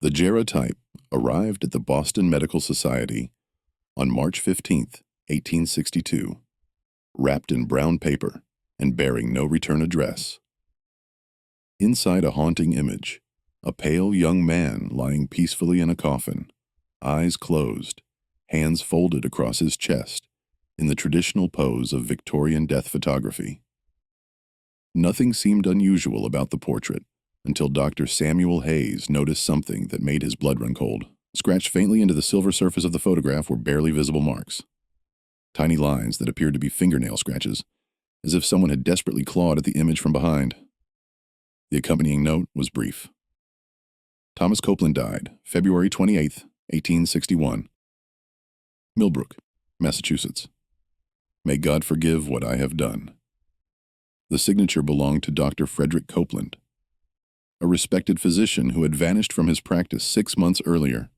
The Gerotype arrived at the Boston Medical Society on March 15, 1862, wrapped in brown paper and bearing no return address. Inside a haunting image, a pale young man lying peacefully in a coffin, eyes closed, hands folded across his chest, in the traditional pose of Victorian death photography. Nothing seemed unusual about the portrait until Dr. Samuel Hayes noticed something that made his blood run cold. Scratched faintly into the silver surface of the photograph were barely visible marks. Tiny lines that appeared to be fingernail scratches, as if someone had desperately clawed at the image from behind. The accompanying note was brief. Thomas Copeland died February 28, 1861. Millbrook, Massachusetts. May God forgive what I have done. The signature belonged to Dr. Frederick Copeland, a respected physician who had vanished from his practice 6 months earlier,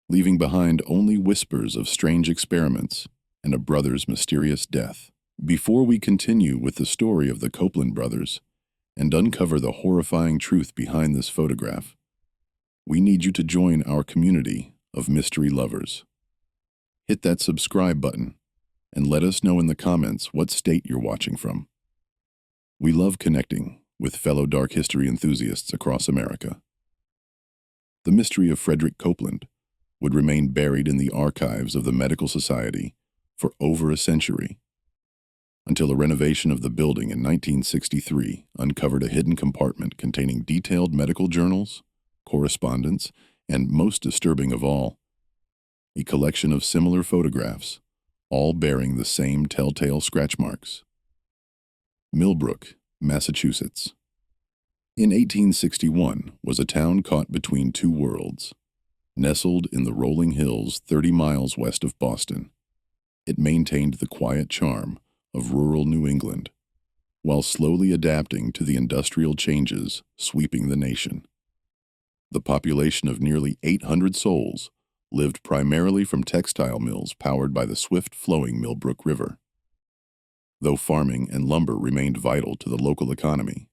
leaving behind only whispers of strange experiments and a brother's mysterious death. Before we continue with the story of the Copeland brothers and uncover the horrifying truth behind this photograph, we need you to join our community of mystery lovers. Hit that subscribe button and let us know in the comments what state you're watching from. We love connecting with fellow dark history enthusiasts across America. The mystery of Frederick Copeland would remain buried in the archives of the Medical Society for over a century, until a renovation of the building in 1963 uncovered a hidden compartment containing detailed medical journals, correspondence, and, most disturbing of all, a collection of similar photographs, all bearing the same telltale scratch marks. Millbrook, Massachusetts. In 1861 was a town caught between two worlds. Nestled in the rolling hills 30 miles west of Boston, it maintained the quiet charm of rural New England, while slowly adapting to the industrial changes sweeping the nation. The population of nearly 800 souls lived primarily from textile mills powered by the swift-flowing Millbrook River. Though farming and lumber remained vital to the local economy,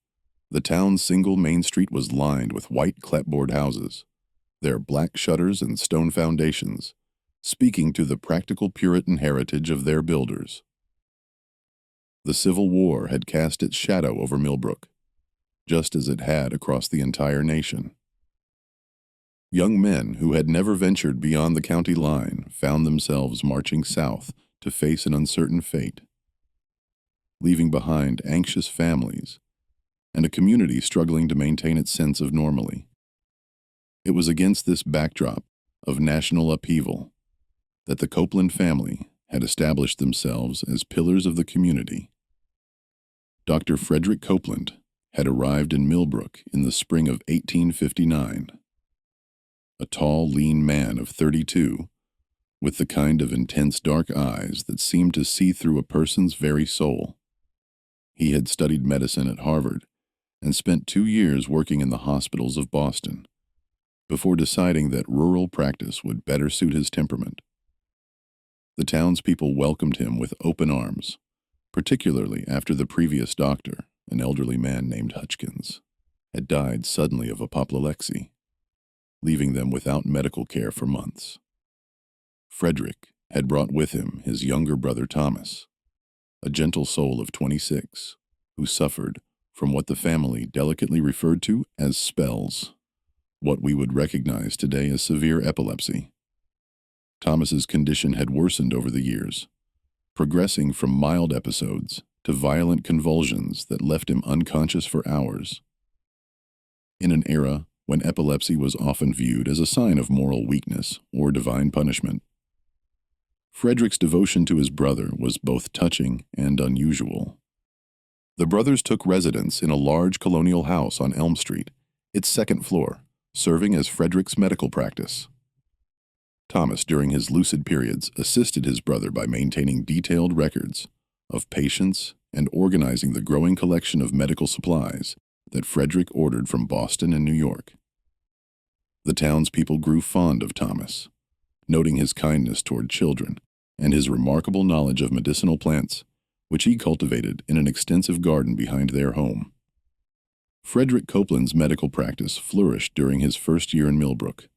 the town's single main street was lined with white clapboard houses, their black shutters and stone foundations speaking to the practical Puritan heritage of their builders. The Civil War had cast its shadow over Millbrook, just as it had across the entire nation. Young men who had never ventured beyond the county line found themselves marching south to face an uncertain fate, leaving behind anxious families and a community struggling to maintain its sense of normalcy. It was against this backdrop of national upheaval that the Copeland family had established themselves as pillars of the community. Dr. Frederick Copeland had arrived in Millbrook in the spring of 1859. A tall, lean man of 32, with the kind of intense dark eyes that seemed to see through a person's very soul. He had studied medicine at Harvard and spent 2 years working in the hospitals of Boston, before deciding that rural practice would better suit his temperament. The townspeople welcomed him with open arms, particularly after the previous doctor, an elderly man named Hutchins, had died suddenly of apoplexy, leaving them without medical care for months. Frederick had brought with him his younger brother Thomas, a gentle soul of 26, who suffered from what the family delicately referred to as spells, what we would recognize today as severe epilepsy. Thomas's condition had worsened over the years, progressing from mild episodes to violent convulsions that left him unconscious for hours. In an era when epilepsy was often viewed as a sign of moral weakness or divine punishment, Frederick's devotion to his brother was both touching and unusual. The brothers took residence in a large colonial house on Elm Street, its second floor, serving as Frederick's medical practice. Thomas, during his lucid periods, assisted his brother by maintaining detailed records of patients and organizing the growing collection of medical supplies that Frederick ordered from Boston and New York. The townspeople grew fond of Thomas, noting his kindness toward children and his remarkable knowledge of medicinal plants, which he cultivated in an extensive garden behind their home. Frederick Copeland's medical practice flourished during his first year in Millbrook,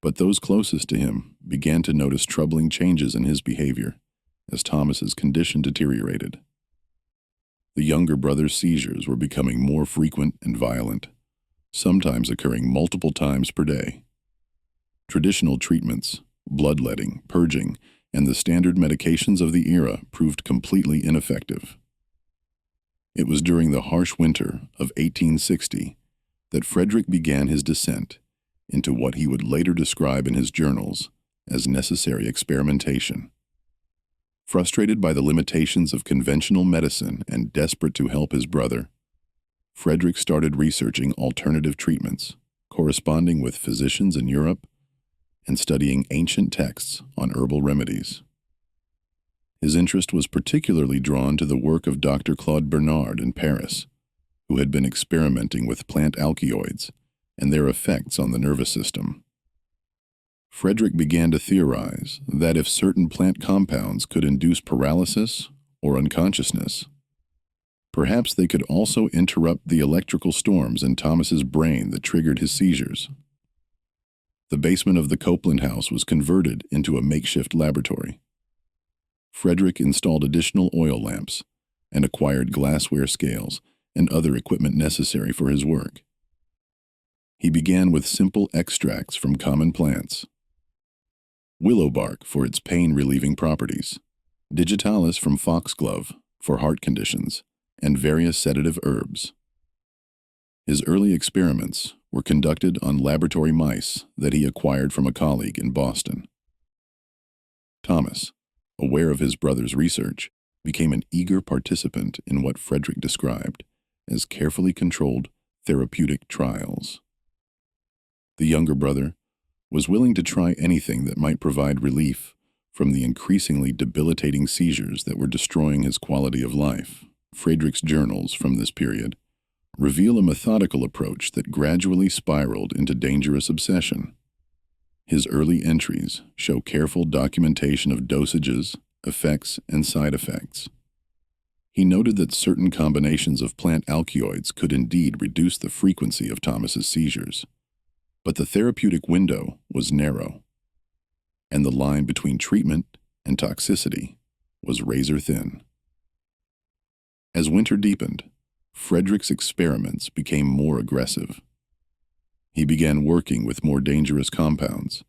but those closest to him began to notice troubling changes in his behavior as Thomas's condition deteriorated. The younger brother's seizures were becoming more frequent and violent, sometimes occurring multiple times per day. Traditional treatments, bloodletting, purging, and the standard medications of the era proved completely ineffective. It was during the harsh winter of 1860 that Frederick began his descent into what he would later describe in his journals as necessary experimentation. Frustrated by the limitations of conventional medicine and desperate to help his brother, Frederick started researching alternative treatments, corresponding with physicians in Europe, and studying ancient texts on herbal remedies. His interest was particularly drawn to the work of Dr. Claude Bernard in Paris, who had been experimenting with plant alkaloids and their effects on the nervous system. Frederick began to theorize that if certain plant compounds could induce paralysis or unconsciousness, perhaps they could also interrupt the electrical storms in Thomas's brain that triggered his seizures. The basement of the Copeland house was converted into a makeshift laboratory. Frederick installed additional oil lamps and acquired glassware scales and other equipment necessary for his work. He began with simple extracts from common plants: willow bark for its pain-relieving properties, digitalis from foxglove for heart conditions, and various sedative herbs. His early experiments were conducted on laboratory mice that he acquired from a colleague in Boston. Thomas, aware of his brother's research, became an eager participant in what Frederick described as carefully controlled therapeutic trials. The younger brother was willing to try anything that might provide relief from the increasingly debilitating seizures that were destroying his quality of life. Frederick's journals from this period reveal a methodical approach that gradually spiraled into dangerous obsession. His early entries show careful documentation of dosages, effects, and side effects. He noted that certain combinations of plant alkaloids could indeed reduce the frequency of Thomas's seizures, but the therapeutic window was narrow, and the line between treatment and toxicity was razor thin. As winter deepened, Frederick's experiments became more aggressive. He began working with more dangerous compounds,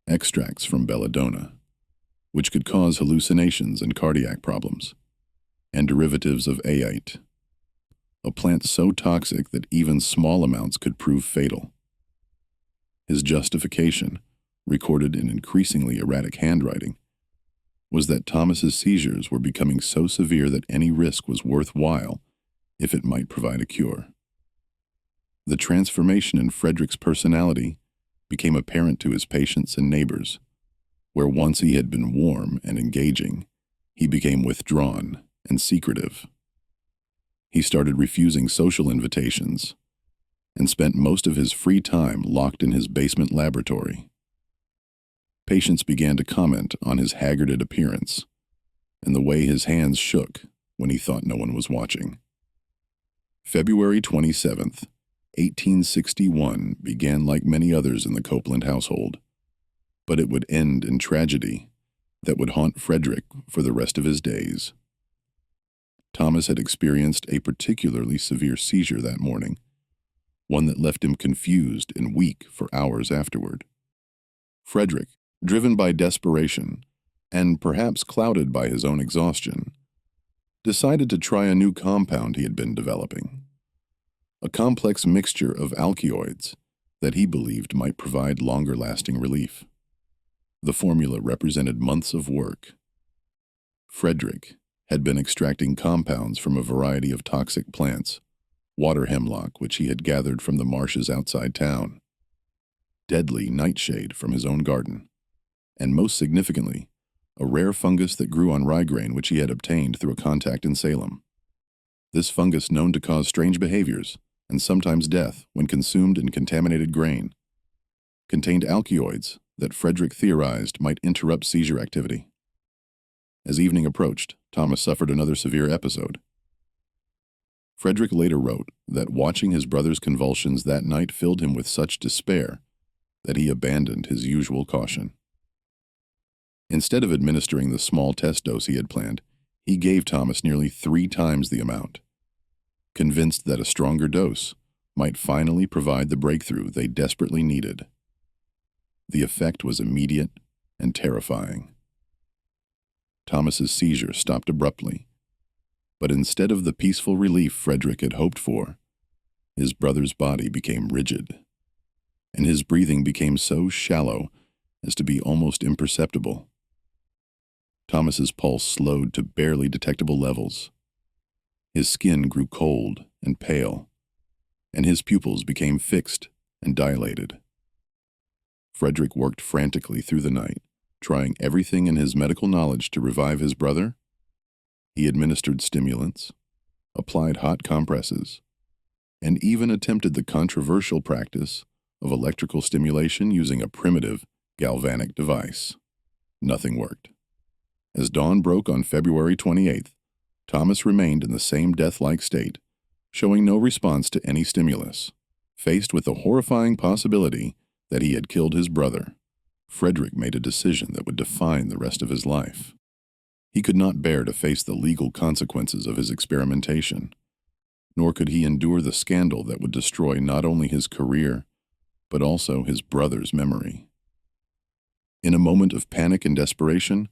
extracts from belladonna, which could cause hallucinations and cardiac problems, and derivatives of aite, a plant so toxic that even small amounts could prove fatal. His justification, recorded in increasingly erratic handwriting, was that Thomas's seizures were becoming so severe that any risk was worthwhile if it might provide a cure. The transformation in Frederick's personality became apparent to his patients and neighbors, where once he had been warm and engaging, he became withdrawn and secretive. He started refusing social invitations and spent most of his free time locked in his basement laboratory. Patients began to comment on his haggarded appearance and the way his hands shook when he thought no one was watching. February 27th, 1861 began like many others in the Copeland household, but it would end in tragedy that would haunt Frederick for the rest of his days. Thomas had experienced a particularly severe seizure that morning, one that left him confused and weak for hours afterward. Frederick, driven by desperation, and perhaps clouded by his own exhaustion, decided to try a new compound he had been developing, a complex mixture of alkaloids that he believed might provide longer-lasting relief. The formula represented months of work. Frederick had been extracting compounds from a variety of toxic plants, water hemlock, which he had gathered from the marshes outside town, deadly nightshade from his own garden, and most significantly, a rare fungus that grew on rye grain which he had obtained through a contact in Salem. This fungus, known to cause strange behaviors and sometimes death when consumed in contaminated grain, contained alkaloids that Frederick theorized might interrupt seizure activity. As evening approached, Thomas suffered another severe episode. Frederick later wrote that watching his brother's convulsions that night filled him with such despair that he abandoned his usual caution. Instead of administering the small test dose he had planned, he gave Thomas nearly 3 times the amount, convinced that a stronger dose might finally provide the breakthrough they desperately needed. The effect was immediate and terrifying. Thomas's seizure stopped abruptly, but instead of the peaceful relief Frederick had hoped for, his brother's body became rigid, and his breathing became so shallow as to be almost imperceptible. Thomas's pulse slowed to barely detectable levels. His skin grew cold and pale, and his pupils became fixed and dilated. Frederick worked frantically through the night, trying everything in his medical knowledge to revive his brother. He administered stimulants, applied hot compresses, and even attempted the controversial practice of electrical stimulation using a primitive galvanic device. Nothing worked. As dawn broke on February 28th, Thomas remained in the same death-like state, showing no response to any stimulus. Faced with the horrifying possibility that he had killed his brother, Frederick made a decision that would define the rest of his life. He could not bear to face the legal consequences of his experimentation, nor could he endure the scandal that would destroy not only his career, but also his brother's memory. In a moment of panic and desperation,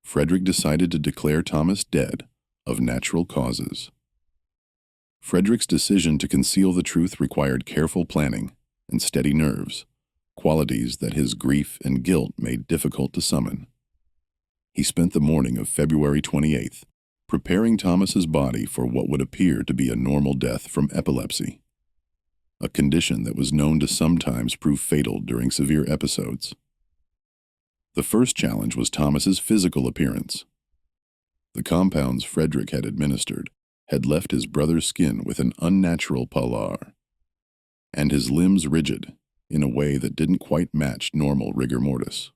Frederick decided to declare Thomas dead of natural causes. Frederick's decision to conceal the truth required careful planning and steady nerves, qualities that his grief and guilt made difficult to summon. He spent the morning of February 28th preparing Thomas's body for what would appear to be a normal death from epilepsy, a condition that was known to sometimes prove fatal during severe episodes. The first challenge was Thomas's physical appearance. The compounds Frederick had administered had left his brother's skin with an unnatural pallor, and his limbs rigid in a way that didn't quite match normal rigor mortis.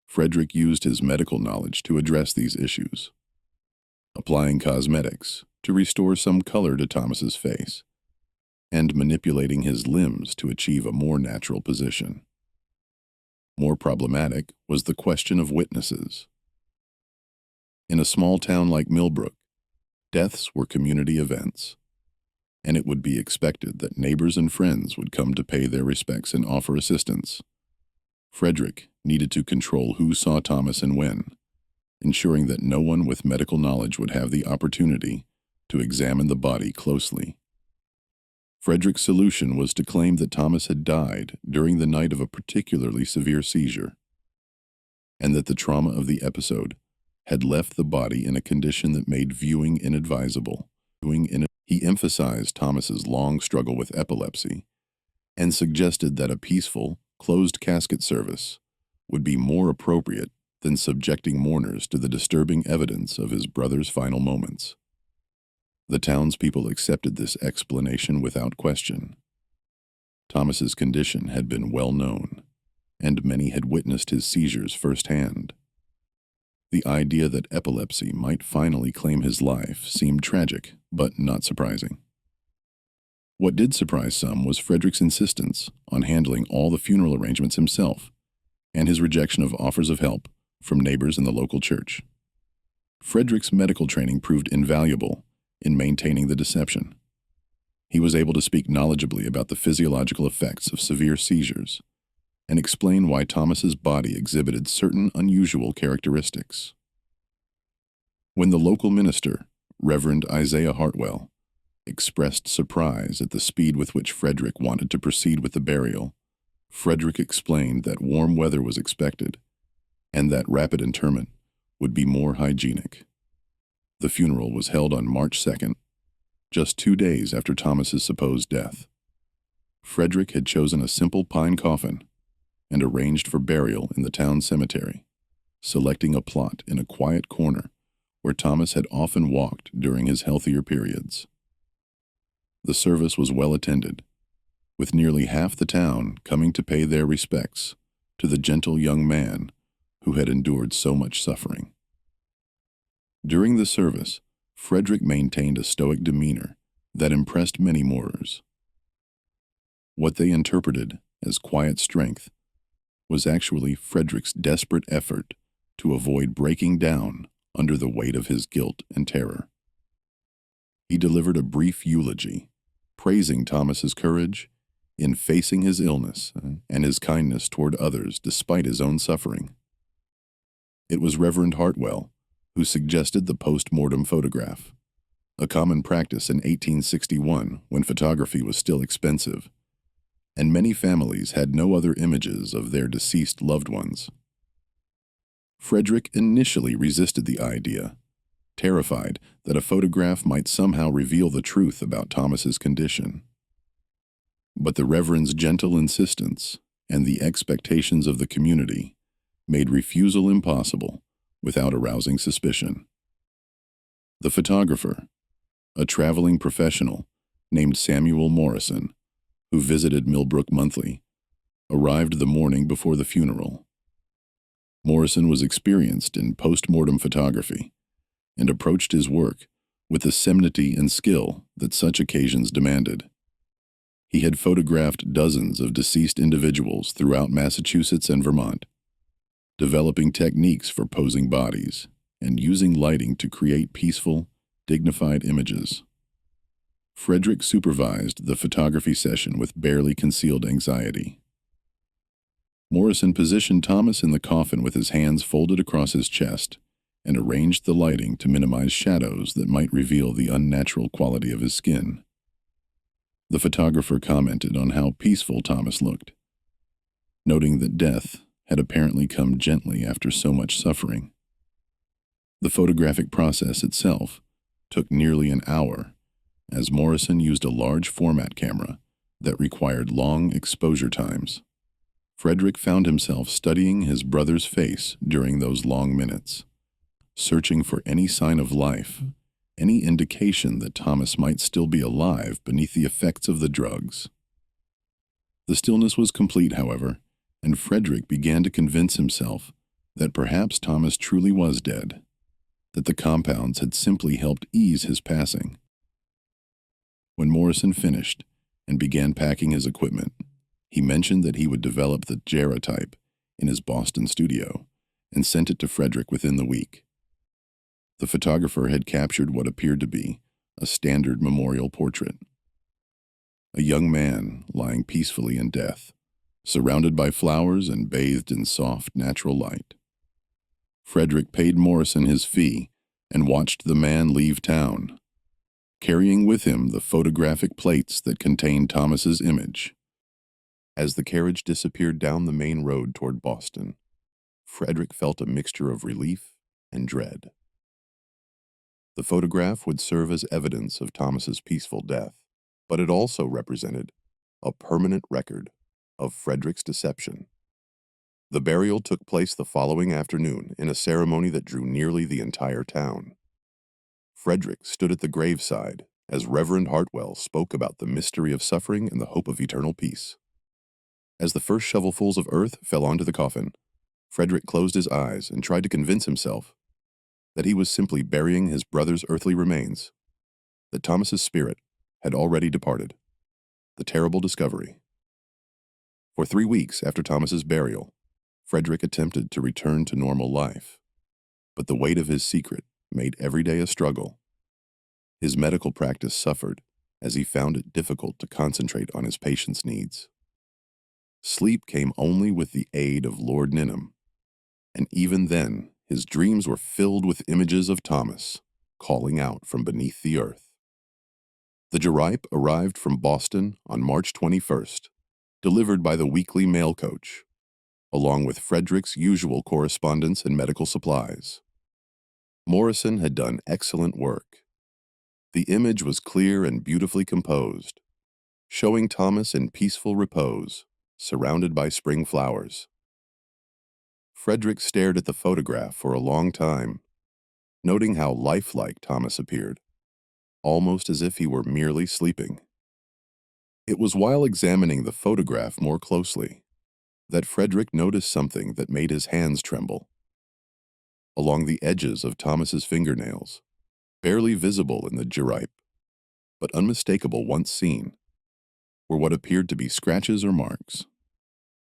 Frederick used his medical knowledge to address these issues, applying cosmetics to restore some color to Thomas's face, and manipulating his limbs to achieve a more natural position. More problematic was the question of witnesses. In a small town like Millbrook, deaths were community events, and it would be expected that neighbors and friends would come to pay their respects and offer assistance. Frederick needed to control who saw Thomas and when, ensuring that no one with medical knowledge would have the opportunity to examine the body closely. Frederick's solution was to claim that Thomas had died during the night of a particularly severe seizure, and that the trauma of the episode had left the body in a condition that made viewing inadvisable. He emphasized Thomas's long struggle with epilepsy and suggested that a peaceful, closed casket service would be more appropriate than subjecting mourners to the disturbing evidence of his brother's final moments. The townspeople accepted this explanation without question. Thomas's condition had been well known, and many had witnessed his seizures firsthand. The idea that epilepsy might finally claim his life seemed tragic, but not surprising. What did surprise some was Frederick's insistence on handling all the funeral arrangements himself, and his rejection of offers of help from neighbors in the local church. Frederick's medical training proved invaluable in maintaining the deception. He was able to speak knowledgeably about the physiological effects of severe seizures and explain why Thomas's body exhibited certain unusual characteristics. When the local minister, Reverend Isaiah Hartwell, expressed surprise at the speed with which Frederick wanted to proceed with the burial, Frederick explained that warm weather was expected and that rapid interment would be more hygienic. The funeral was held on March 2nd, just 2 days after Thomas's supposed death. Frederick had chosen a simple pine coffin and arranged for burial in the town cemetery, selecting a plot in a quiet corner where Thomas had often walked during his healthier periods. The service was well attended, with nearly half the town coming to pay their respects to the gentle young man who had endured so much suffering. During the service, Frederick maintained a stoic demeanor that impressed many mourners. What they interpreted as quiet strength was actually Frederick's desperate effort to avoid breaking down under the weight of his guilt and terror. He delivered a brief eulogy, praising Thomas's courage in facing his illness and his kindness toward others despite his own suffering. It was Reverend Hartwell who suggested the post-mortem photograph, a common practice in 1861 when photography was still expensive, and many families had no other images of their deceased loved ones. Frederick initially resisted the idea, terrified that a photograph might somehow reveal the truth about Thomas's condition. But the Reverend's gentle insistence and the expectations of the community made refusal impossible without arousing suspicion. The photographer, a traveling professional named Samuel Morrison, who visited Millbrook monthly, arrived the morning before the funeral. Morrison was experienced in post-mortem photography and approached his work with the solemnity and skill that such occasions demanded. He had photographed dozens of deceased individuals throughout Massachusetts and Vermont, developing techniques for posing bodies and using lighting to create peaceful, dignified images. Frederick supervised the photography session with barely concealed anxiety. Morrison positioned Thomas in the coffin with his hands folded across his chest and arranged the lighting to minimize shadows that might reveal the unnatural quality of his skin. The photographer commented on how peaceful Thomas looked, noting that death had apparently come gently after so much suffering. The photographic process itself took nearly an hour, as Morrison used a large format camera that required long exposure times. Frederick found himself studying his brother's face during those long minutes, searching for any sign of life, any indication that Thomas might still be alive beneath the effects of the drugs. The stillness was complete, however, and Frederick began to convince himself that perhaps Thomas truly was dead, that the compounds had simply helped ease his passing. When Morrison finished and began packing his equipment, he mentioned that he would develop the gerotype in his Boston studio and sent it to Frederick within the week. The photographer had captured what appeared to be a standard memorial portrait. A young man lying peacefully in death, surrounded by flowers and bathed in soft, natural light. Frederick paid Morrison his fee and watched the man leave town, carrying with him the photographic plates that contained Thomas's image. As the carriage disappeared down the main road toward Boston, Frederick felt a mixture of relief and dread. The photograph would serve as evidence of Thomas's peaceful death, but it also represented a permanent record of Frederick's deception. The burial took place the following afternoon in a ceremony that drew nearly the entire town. Frederick stood at the graveside as Reverend Hartwell spoke about the mystery of suffering and the hope of eternal peace. As the first shovelfuls of earth fell onto the coffin, Frederick closed his eyes and tried to convince himself that he was simply burying his brother's earthly remains, that Thomas's spirit had already departed. The terrible discovery. For 3 weeks after Thomas's burial, Frederick attempted to return to normal life, but the weight of his secret made every day a struggle. His medical practice suffered as he found it difficult to concentrate on his patients' needs. Sleep came only with the aid of Lord Ninham, and even then his dreams were filled with images of Thomas calling out from beneath the earth. The Geripe arrived from Boston on March 21st, delivered by the weekly mail coach, along with Frederick's usual correspondence and medical supplies. Morrison had done excellent work. The image was clear and beautifully composed, showing Thomas in peaceful repose, surrounded by spring flowers. Frederick stared at the photograph for a long time, noting how lifelike Thomas appeared, almost as if he were merely sleeping. It was while examining the photograph more closely that Frederick noticed something that made his hands tremble. Along the edges of Thomas's fingernails, Barely visible in the geripe, but unmistakable once seen, were what appeared to be scratches or marks.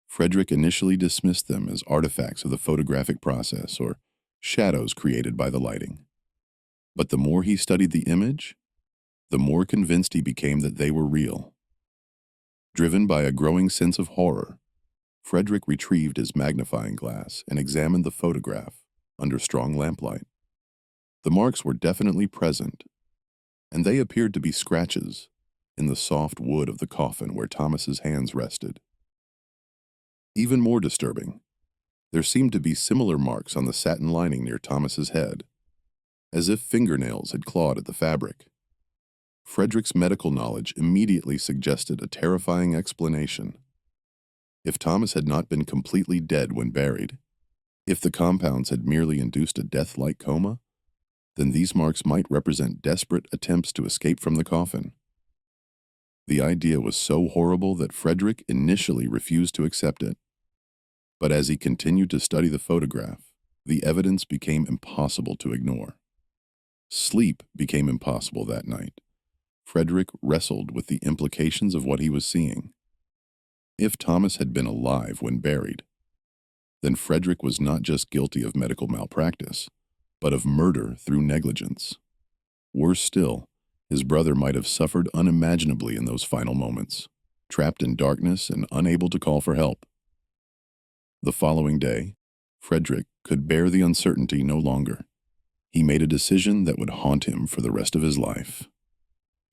Frederick initially dismissed them as artifacts of the photographic process or shadows created by the lighting. But the more he studied the image, the more convinced he became that they were real. Driven by a growing sense of horror, Frederick retrieved his magnifying glass and examined the photograph under strong lamplight. The marks were definitely present, and they appeared to be scratches in the soft wood of the coffin where Thomas's hands rested. Even more disturbing, there seemed to be similar marks on the satin lining near Thomas's head, as if fingernails had clawed at the fabric. Frederick's medical knowledge immediately suggested a terrifying explanation. If Thomas had not been completely dead when buried, if the compounds had merely induced a death-like coma, then these marks might represent desperate attempts to escape from the coffin. The idea was so horrible that Frederick initially refused to accept it. But as he continued to study the photograph, the evidence became impossible to ignore. Sleep became impossible that night. Frederick wrestled with the implications of what he was seeing. If Thomas had been alive when buried, then Frederick was not just guilty of medical malpractice, but of murder through negligence. Worse still, his brother might have suffered unimaginably in those final moments, trapped in darkness and unable to call for help. The following day, Frederick could bear the uncertainty no longer. He made a decision that would haunt him for the rest of his life.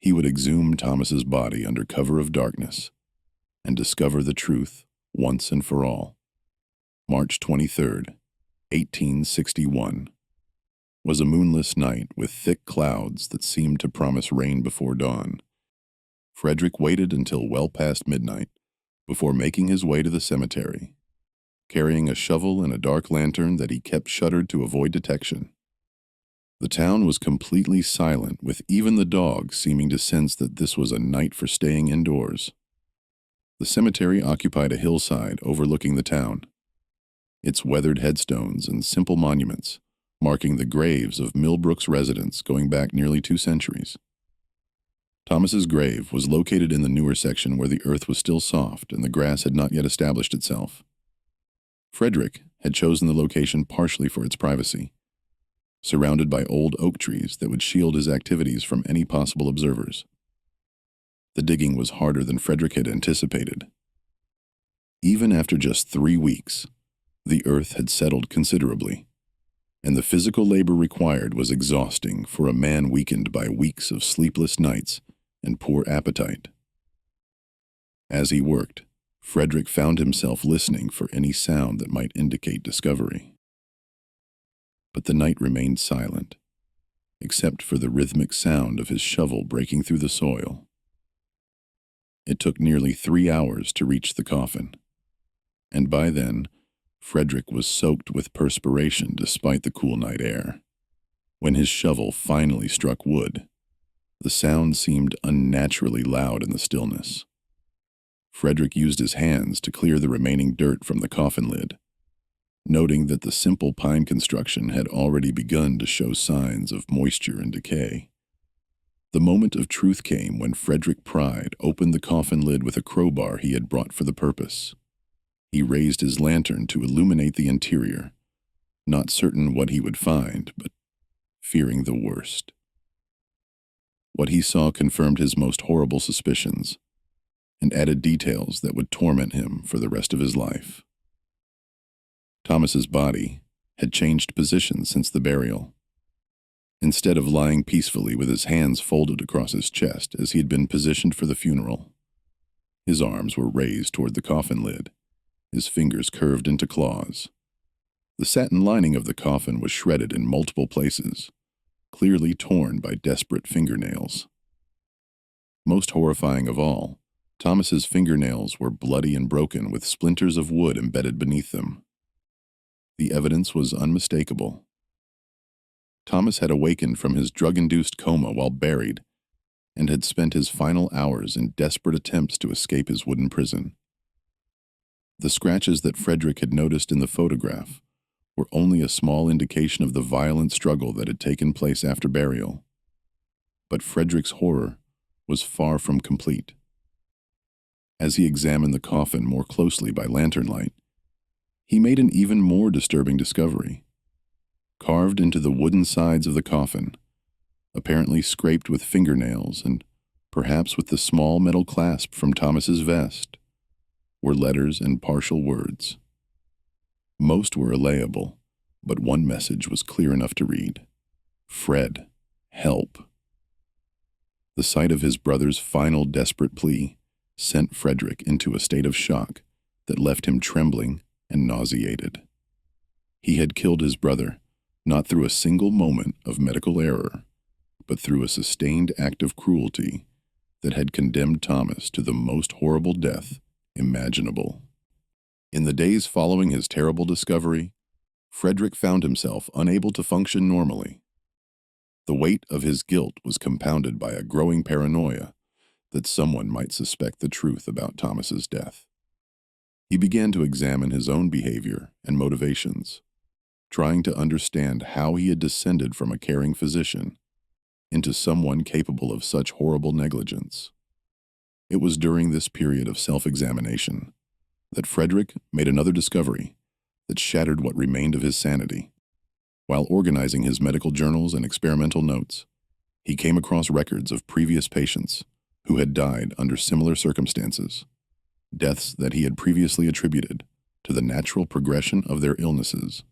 He would exhume Thomas's body under cover of darkness and discover the truth once and for all. March 23rd, 1861, was a moonless night with thick clouds that seemed to promise rain before dawn. Frederick waited until well past midnight before making his way to the cemetery, carrying a shovel and a dark lantern that he kept shuttered to avoid detection. The town was completely silent, with even the dogs seeming to sense that this was a night for staying indoors. The cemetery occupied a hillside overlooking the town, its weathered headstones and simple monuments marking the graves of Millbrook's residents going back nearly 2 centuries. Thomas's grave was located in the newer section where the earth was still soft and the grass had not yet established itself. Frederick had chosen the location partially for its privacy, surrounded by old oak trees that would shield his activities from any possible observers. The digging was harder than Frederick had anticipated. Even after just 3 weeks, the earth had settled considerably, and the physical labor required was exhausting for a man weakened by weeks of sleepless nights and poor appetite. As he worked, Frederick found himself listening for any sound that might indicate discovery. But the night remained silent, except for the rhythmic sound of his shovel breaking through the soil. It took nearly 3 hours to reach the coffin, and by then, Frederick was soaked with perspiration despite the cool night air. When his shovel finally struck wood, the sound seemed unnaturally loud in the stillness. Frederick used his hands to clear the remaining dirt from the coffin lid, noting that the simple pine construction had already begun to show signs of moisture and decay. The moment of truth came when Frederick Pride opened the coffin lid with a crowbar he had brought for the purpose. He raised his lantern to illuminate the interior, not certain what he would find, but fearing the worst. What he saw confirmed his most horrible suspicions and added details that would torment him for the rest of his life. Thomas's body had changed position since the burial. Instead of lying peacefully with his hands folded across his chest as he had been positioned for the funeral, his arms were raised toward the coffin lid, his fingers curved into claws. The satin lining of the coffin was shredded in multiple places, clearly torn by desperate fingernails. Most horrifying of all, Thomas's fingernails were bloody and broken with splinters of wood embedded beneath them. The evidence was unmistakable. Thomas had awakened from his drug-induced coma while buried and had spent his final hours in desperate attempts to escape his wooden prison. The scratches that Frederick had noticed in the photograph were only a small indication of the violent struggle that had taken place after burial. But Frederick's horror was far from complete. As he examined the coffin more closely by lantern light, he made an even more disturbing discovery. Carved into the wooden sides of the coffin, apparently scraped with fingernails and perhaps with the small metal clasp from Thomas's vest, were letters and partial words. Most were illegible, but one message was clear enough to read: "Fred, help." The sight of his brother's final desperate plea sent Frederick into a state of shock that left him trembling and nauseated. He had killed his brother not through a single moment of medical error, but through a sustained act of cruelty that had condemned Thomas to the most horrible death imaginable. In the days following his terrible discovery, Frederick found himself unable to function normally. The weight of his guilt was compounded by a growing paranoia that someone might suspect the truth about Thomas's death. He began to examine his own behavior and motivations, trying to understand how he had descended from a caring physician into someone capable of such horrible negligence. It was during this period of self-examination that Frederick made another discovery that shattered what remained of his sanity. While organizing his medical journals and experimental notes, he came across records of previous patients who had died under similar circumstances, deaths that he had previously attributed to the natural progression of their illnesses.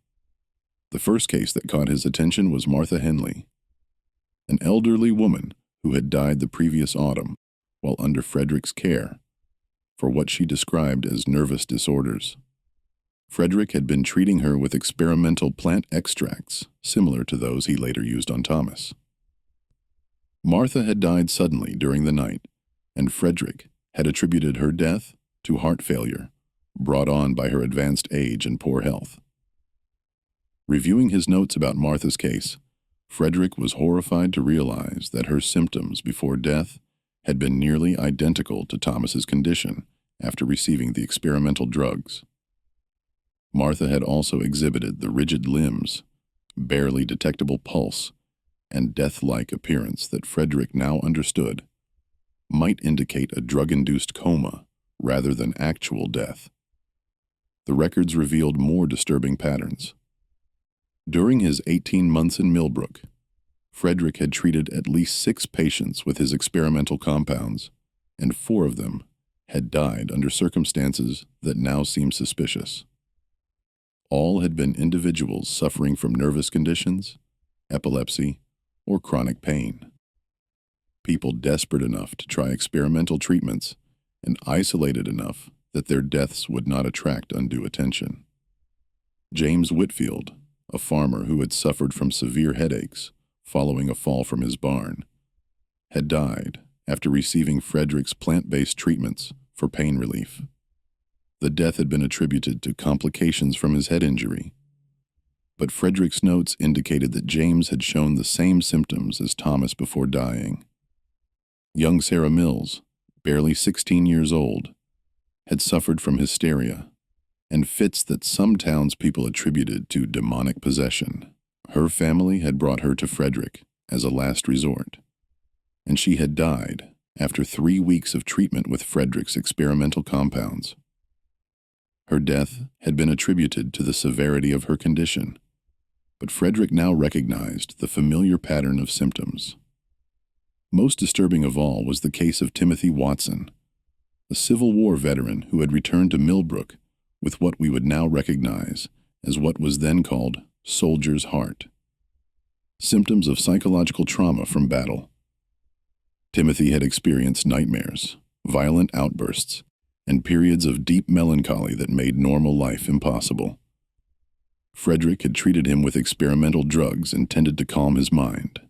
The first case that caught his attention was Martha Henley, an elderly woman who had died the previous autumn while under Frederick's care for what she described as nervous disorders. Frederick had been treating her with experimental plant extracts similar to those he later used on Thomas. Martha had died suddenly during the night, and Frederick had attributed her death to heart failure brought on by her advanced age and poor health. Reviewing his notes about Martha's case, Frederick was horrified to realize that her symptoms before death had been nearly identical to Thomas's condition after receiving the experimental drugs. Martha had also exhibited the rigid limbs, barely detectable pulse, and death-like appearance that Frederick now understood might indicate a drug-induced coma rather than actual death. The records revealed more disturbing patterns. During his 18 months in Millbrook, Frederick had treated at least 6 patients with his experimental compounds, and 4 of them had died under circumstances that now seemed suspicious. All had been individuals suffering from nervous conditions, epilepsy, or chronic pain. People desperate enough to try experimental treatments and isolated enough that their deaths would not attract undue attention. James Whitfield, a farmer who had suffered from severe headaches following a fall from his barn, had died after receiving Frederick's plant-based treatments for pain relief. The death had been attributed to complications from his head injury, but Frederick's notes indicated that James had shown the same symptoms as Thomas before dying. Young Sarah Mills, barely 16 years old, had suffered from hysteria and fits that some townspeople attributed to demonic possession. Her family had brought her to Frederick as a last resort, and she had died after 3 weeks of treatment with Frederick's experimental compounds. Her death had been attributed to the severity of her condition, but Frederick now recognized the familiar pattern of symptoms. Most disturbing of all was the case of Timothy Watson, a Civil War veteran who had returned to Millbrook with what we would now recognize as what was then called soldier's heart. Symptoms of psychological trauma from battle. Timothy had experienced nightmares, violent outbursts, and periods of deep melancholy that made normal life impossible. Frederick had treated him with experimental drugs intended to calm his mind,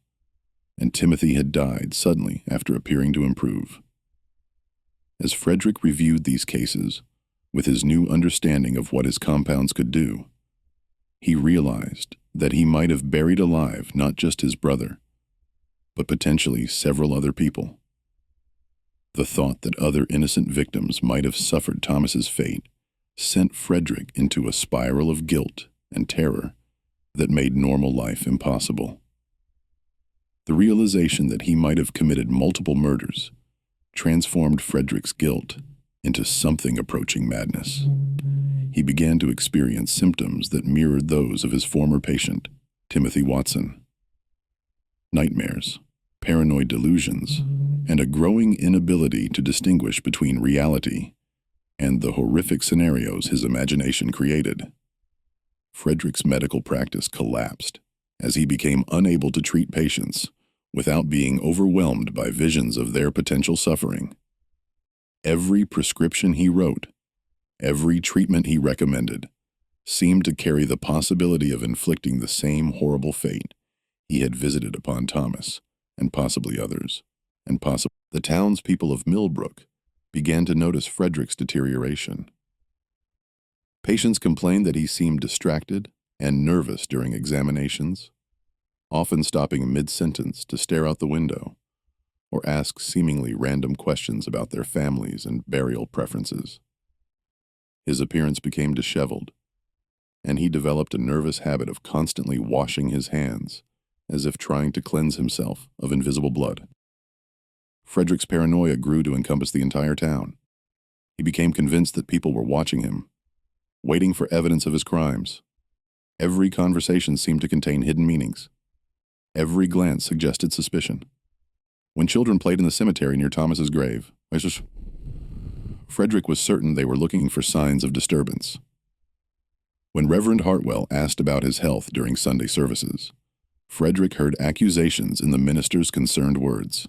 and Timothy had died suddenly after appearing to improve. As Frederick reviewed these cases, with his new understanding of what his compounds could do, he realized that he might have buried alive not just his brother, but potentially several other people. The thought that other innocent victims might have suffered Thomas's fate sent Frederick into a spiral of guilt and terror that made normal life impossible. The realization that he might have committed multiple murders transformed Frederick's guilt into something approaching madness. He began to experience symptoms that mirrored those of his former patient, Timothy Watson. Nightmares, paranoid delusions, and a growing inability to distinguish between reality and the horrific scenarios his imagination created. Frederick's medical practice collapsed as he became unable to treat patients without being overwhelmed by visions of their potential suffering. Every prescription he wrote, every treatment he recommended, seemed to carry the possibility of inflicting the same horrible fate he had visited upon Thomas, and possibly others, the townspeople of Millbrook began to notice Frederick's deterioration. Patients complained that he seemed distracted and nervous during examinations, often stopping mid-sentence to stare out the window or ask seemingly random questions about their families and burial preferences. His appearance became disheveled, and he developed a nervous habit of constantly washing his hands as if trying to cleanse himself of invisible blood. Frederick's paranoia grew to encompass the entire town. He became convinced that people were watching him, waiting for evidence of his crimes. Every conversation seemed to contain hidden meanings. Every glance suggested suspicion. When children played in the cemetery near Thomas's grave, Frederick was certain they were looking for signs of disturbance. When Reverend Hartwell asked about his health during Sunday services, Frederick heard accusations in the minister's concerned words.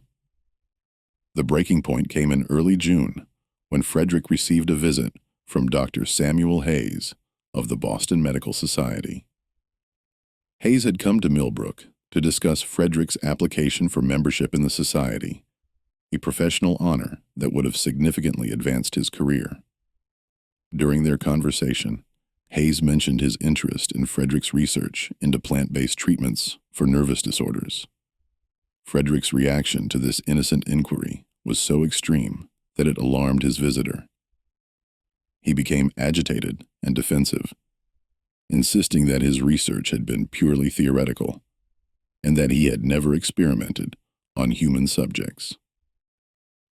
The breaking point came in early June when Frederick received a visit from Dr. Samuel Hayes of the Boston Medical Society. Hayes had come to Millbrook to discuss Frederick's application for membership in the society, a professional honor that would have significantly advanced his career. During their conversation, Hayes mentioned his interest in Frederick's research into plant-based treatments for nervous disorders. Frederick's reaction to this innocent inquiry was so extreme that it alarmed his visitor. He became agitated and defensive, insisting that his research had been purely theoretical and that he had never experimented on human subjects.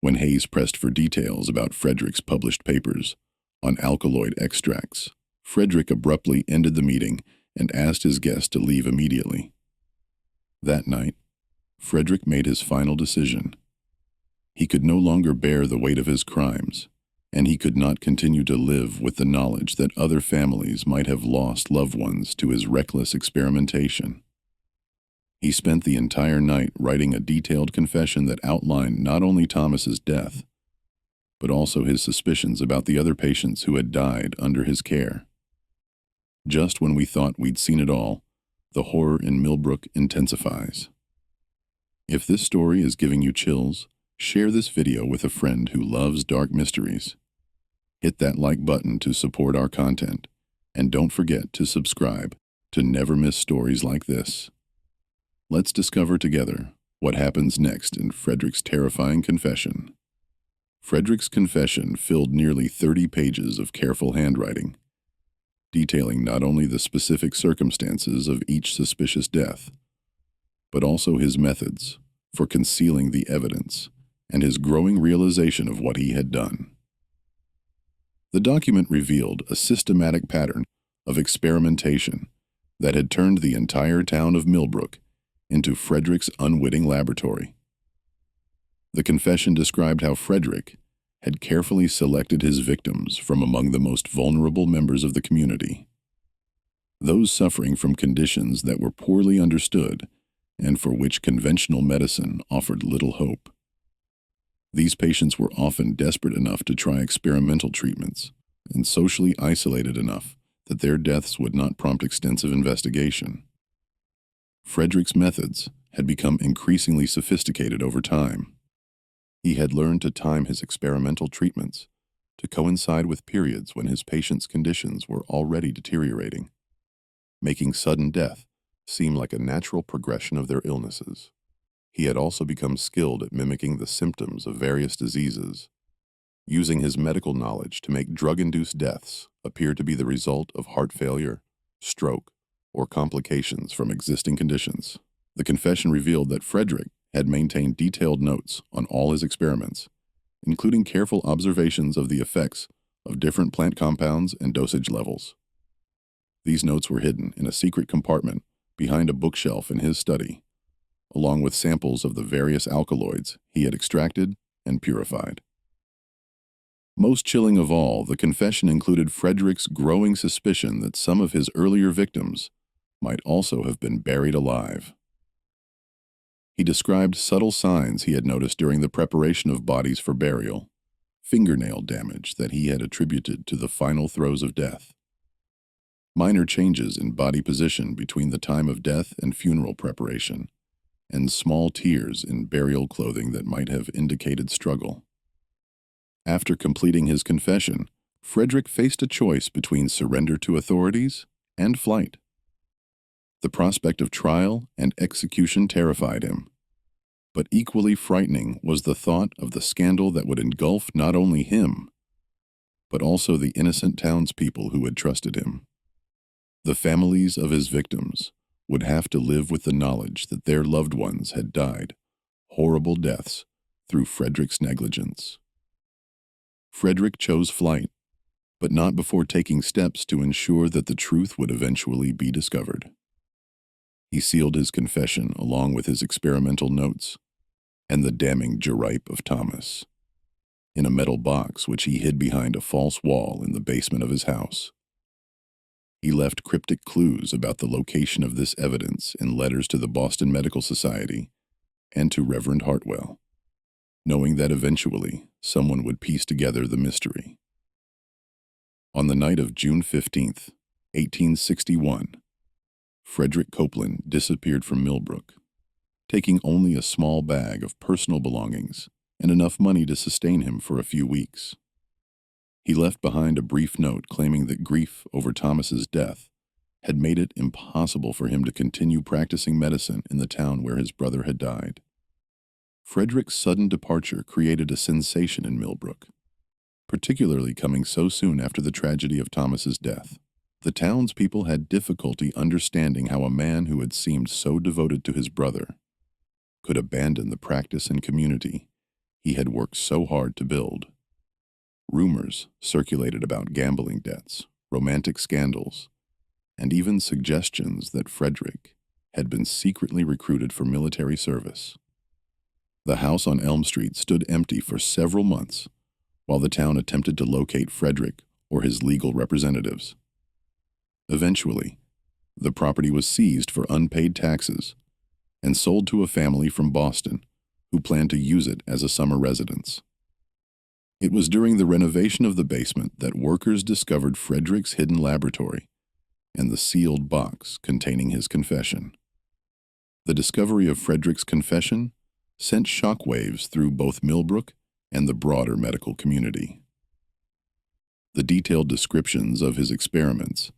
When Hayes pressed for details about Frederick's published papers on alkaloid extracts, Frederick abruptly ended the meeting and asked his guest to leave immediately. That night, Frederick made his final decision. He could no longer bear the weight of his crimes, and he could not continue to live with the knowledge that other families might have lost loved ones to his reckless experimentation. He spent the entire night writing a detailed confession that outlined not only Thomas's death, but also his suspicions about the other patients who had died under his care. Just when we thought we'd seen it all, the horror in Millbrook intensifies. If this story is giving you chills, share this video with a friend who loves dark mysteries. Hit that like button to support our content, and don't forget to subscribe to never miss stories like this. Let's discover together what happens next in Frederick's terrifying confession. Frederick's confession filled nearly 30 pages of careful handwriting, detailing not only the specific circumstances of each suspicious death, but also his methods for concealing the evidence and his growing realization of what he had done. The document revealed a systematic pattern of experimentation that had turned the entire town of Millbrook into Frederick's unwitting laboratory. The confession described how Frederick had carefully selected his victims from among the most vulnerable members of the community, those suffering from conditions that were poorly understood and for which conventional medicine offered little hope. These patients were often desperate enough to try experimental treatments and socially isolated enough that their deaths would not prompt extensive investigation. Frederick's methods had become increasingly sophisticated over time. He had learned to time his experimental treatments to coincide with periods when his patients' conditions were already deteriorating, making sudden death seem like a natural progression of their illnesses. He had also become skilled at mimicking the symptoms of various diseases, using his medical knowledge to make drug-induced deaths appear to be the result of heart failure, stroke, or complications from existing conditions. The confession revealed that Frederick had maintained detailed notes on all his experiments, including careful observations of the effects of different plant compounds and dosage levels. These notes were hidden in a secret compartment behind a bookshelf in his study, along with samples of the various alkaloids he had extracted and purified. Most chilling of all, the confession included Frederick's growing suspicion that some of his earlier victims might also have been buried alive. He described subtle signs he had noticed during the preparation of bodies for burial, fingernail damage that he had attributed to the final throes of death, minor changes in body position between the time of death and funeral preparation, and small tears in burial clothing that might have indicated struggle. After completing his confession, Frederick faced a choice between surrender to authorities and flight. The prospect of trial and execution terrified him, but equally frightening was the thought of the scandal that would engulf not only him, but also the innocent townspeople who had trusted him. The families of his victims would have to live with the knowledge that their loved ones had died horrible deaths through Frederick's negligence. Frederick chose flight, but not before taking steps to ensure that the truth would eventually be discovered. He sealed his confession along with his experimental notes and the damning Geripe of Thomas in a metal box which he hid behind a false wall in the basement of his house. He left cryptic clues about the location of this evidence in letters to the Boston Medical Society and to Reverend Hartwell, knowing that eventually someone would piece together the mystery. On the night of June 15th, 1861, Frederick Copeland disappeared from Millbrook, taking only a small bag of personal belongings and enough money to sustain him for a few weeks. He left behind a brief note claiming that grief over Thomas's death had made it impossible for him to continue practicing medicine in the town where his brother had died. Frederick's sudden departure created a sensation in Millbrook, particularly coming so soon after the tragedy of Thomas's death. The townspeople had difficulty understanding how a man who had seemed so devoted to his brother could abandon the practice and community he had worked so hard to build. Rumors circulated about gambling debts, romantic scandals, and even suggestions that Frederick had been secretly recruited for military service. The house on Elm Street stood empty for several months while the town attempted to locate Frederick or his legal representatives. Eventually, the property was seized for unpaid taxes and sold to a family from Boston who planned to use it as a summer residence. It was during the renovation of the basement that workers discovered Frederick's hidden laboratory and the sealed box containing his confession. The discovery of Frederick's confession sent shockwaves through both Millbrook and the broader medical community. The detailed descriptions of his experiments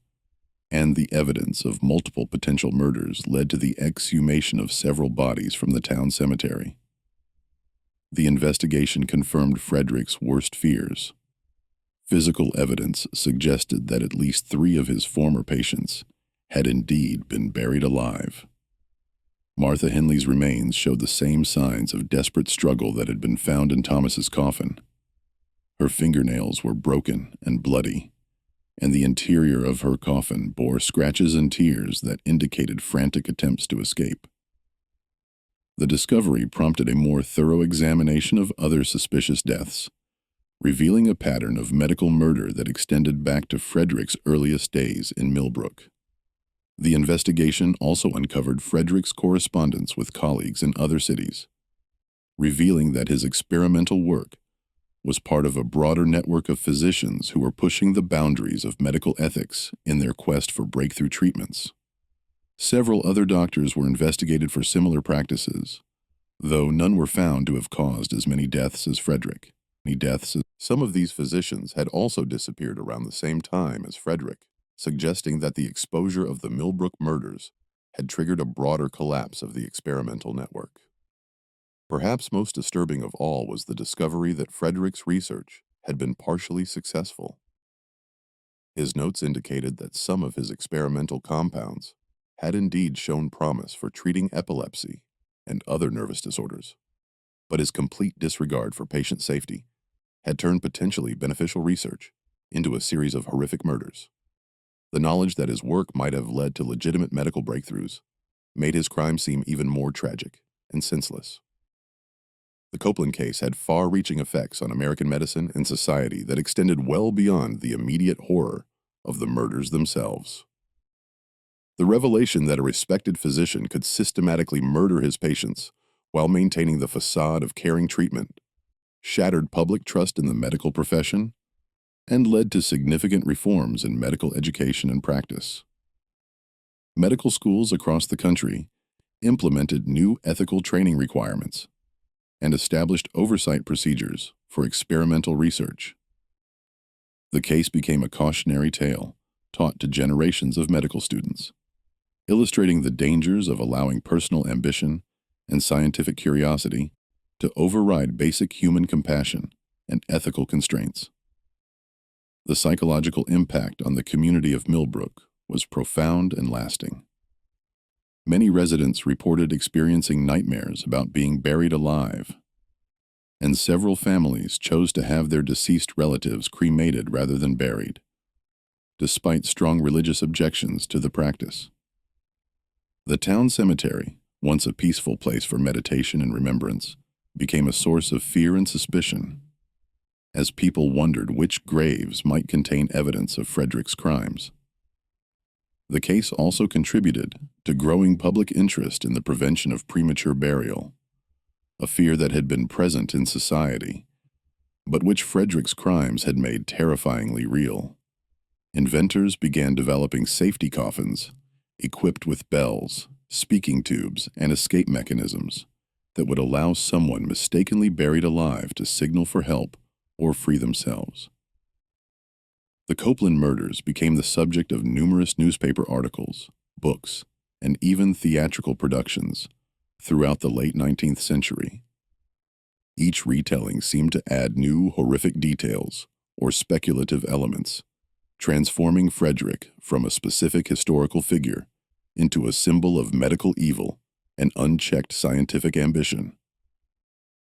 and the evidence of multiple potential murders led to the exhumation of several bodies from the town cemetery. The investigation confirmed Frederick's worst fears. Physical evidence suggested that at least 3 of his former patients had indeed been buried alive. Martha Henley's remains showed the same signs of desperate struggle that had been found in Thomas's coffin. Her fingernails were broken and bloody, and the interior of her coffin bore scratches and tears that indicated frantic attempts to escape. The discovery prompted a more thorough examination of other suspicious deaths, revealing a pattern of medical murder that extended back to Frederick's earliest days in Millbrook. The investigation also uncovered Frederick's correspondence with colleagues in other cities, revealing that his experimental work was part of a broader network of physicians who were pushing the boundaries of medical ethics in their quest for breakthrough treatments. Several other doctors were investigated for similar practices, though none were found to have caused as many deaths as Frederick. Some of these physicians had also disappeared around the same time as Frederick, suggesting that the exposure of the Millbrook murders had triggered a broader collapse of the experimental network. Perhaps most disturbing of all was the discovery that Frederick's research had been partially successful. His notes indicated that some of his experimental compounds had indeed shown promise for treating epilepsy and other nervous disorders, but his complete disregard for patient safety had turned potentially beneficial research into a series of horrific murders. The knowledge that his work might have led to legitimate medical breakthroughs made his crime seem even more tragic and senseless. The Copeland case had far-reaching effects on American medicine and society that extended well beyond the immediate horror of the murders themselves. The revelation that a respected physician could systematically murder his patients while maintaining the facade of caring treatment shattered public trust in the medical profession and led to significant reforms in medical education and practice. Medical schools across the country implemented new ethical training requirements and established oversight procedures for experimental research. The case became a cautionary tale taught to generations of medical students, illustrating the dangers of allowing personal ambition and scientific curiosity to override basic human compassion and ethical constraints. The psychological impact on the community of Millbrook was profound and lasting. Many residents reported experiencing nightmares about being buried alive, and several families chose to have their deceased relatives cremated rather than buried, despite strong religious objections to the practice. The town cemetery, once a peaceful place for meditation and remembrance, became a source of fear and suspicion, as people wondered which graves might contain evidence of Frederick's crimes. The case also contributed to growing public interest in the prevention of premature burial, a fear that had been present in society, but which Frederick's crimes had made terrifyingly real. Inventors began developing safety coffins equipped with bells, speaking tubes, and escape mechanisms that would allow someone mistakenly buried alive to signal for help or free themselves. The Copeland murders became the subject of numerous newspaper articles, books, and even theatrical productions throughout the late 19th century. Each retelling seemed to add new horrific details or speculative elements, transforming Frederick from a specific historical figure into a symbol of medical evil and unchecked scientific ambition.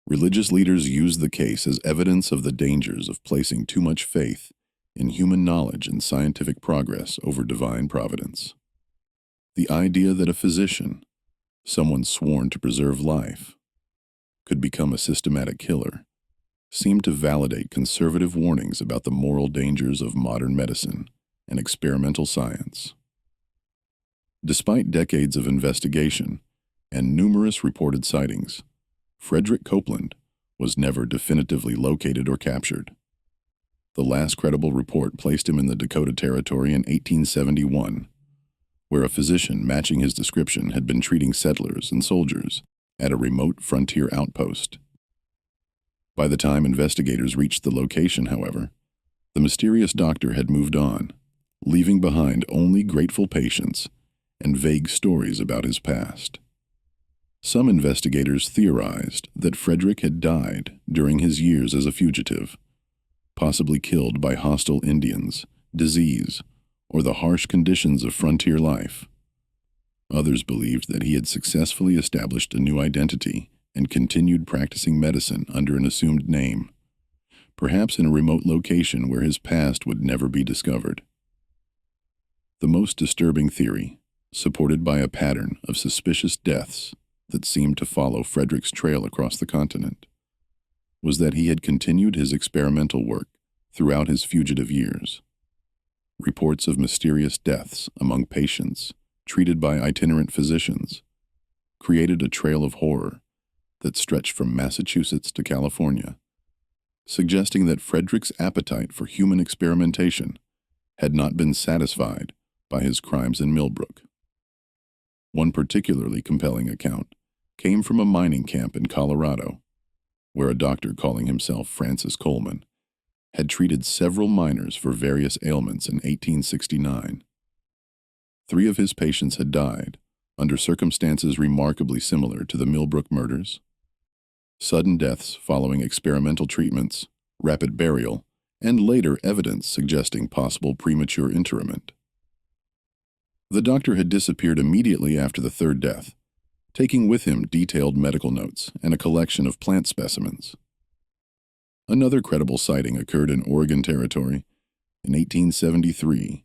Religious leaders used the case as evidence of the dangers of placing too much faith in human knowledge and scientific progress over divine providence. The idea that a physician, someone sworn to preserve life, could become a systematic killer seemed to validate conservative warnings about the moral dangers of modern medicine and experimental science. Despite decades of investigation and numerous reported sightings, Frederick Copeland was never definitively located or captured. The last credible report placed him in the Dakota Territory in 1871, where a physician matching his description had been treating settlers and soldiers at a remote frontier outpost. By the time investigators reached the location, however, the mysterious doctor had moved on, leaving behind only grateful patients and vague stories about his past. Some investigators theorized that Frederick had died during his years as a fugitive, possibly killed by hostile Indians, disease, or the harsh conditions of frontier life. Others believed that he had successfully established a new identity and continued practicing medicine under an assumed name, perhaps in a remote location where his past would never be discovered. The most disturbing theory, supported by a pattern of suspicious deaths that seemed to follow Frederick's trail across the continent, was that he had continued his experimental work throughout his fugitive years. Reports of mysterious deaths among patients treated by itinerant physicians created a trail of horror that stretched from Massachusetts to California, suggesting that Frederick's appetite for human experimentation had not been satisfied by his crimes in Millbrook. One particularly compelling account came from a mining camp in Colorado, where a doctor calling himself Francis Coleman had treated several miners for various ailments in 1869. 3 of his patients had died under circumstances remarkably similar to the Millbrook murders. Sudden deaths following experimental treatments, rapid burial, and later evidence suggesting possible premature interment. The doctor had disappeared immediately after the third death, taking with him detailed medical notes and a collection of plant specimens. Another credible sighting occurred in Oregon Territory in 1873,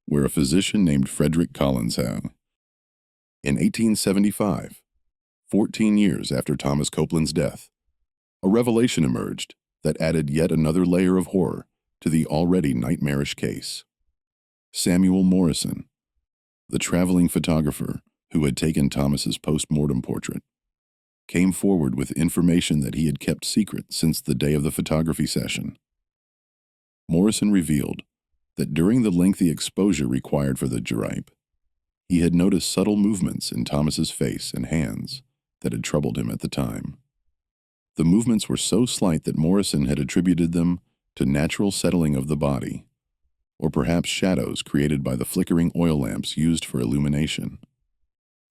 where a physician named Frederick Copeland had. In 1875, 14 years after Thomas Copeland's death, a revelation emerged that added yet another layer of horror to the already nightmarish case. Samuel Morrison, the traveling photographer who had taken Thomas's post-mortem portrait, came forward with information that he had kept secret since the day of the photography session. Morrison revealed that during the lengthy exposure required for the geripe, he had noticed subtle movements in Thomas's face and hands that had troubled him at the time. The movements were so slight that Morrison had attributed them to natural settling of the body, or perhaps shadows created by the flickering oil lamps used for illumination.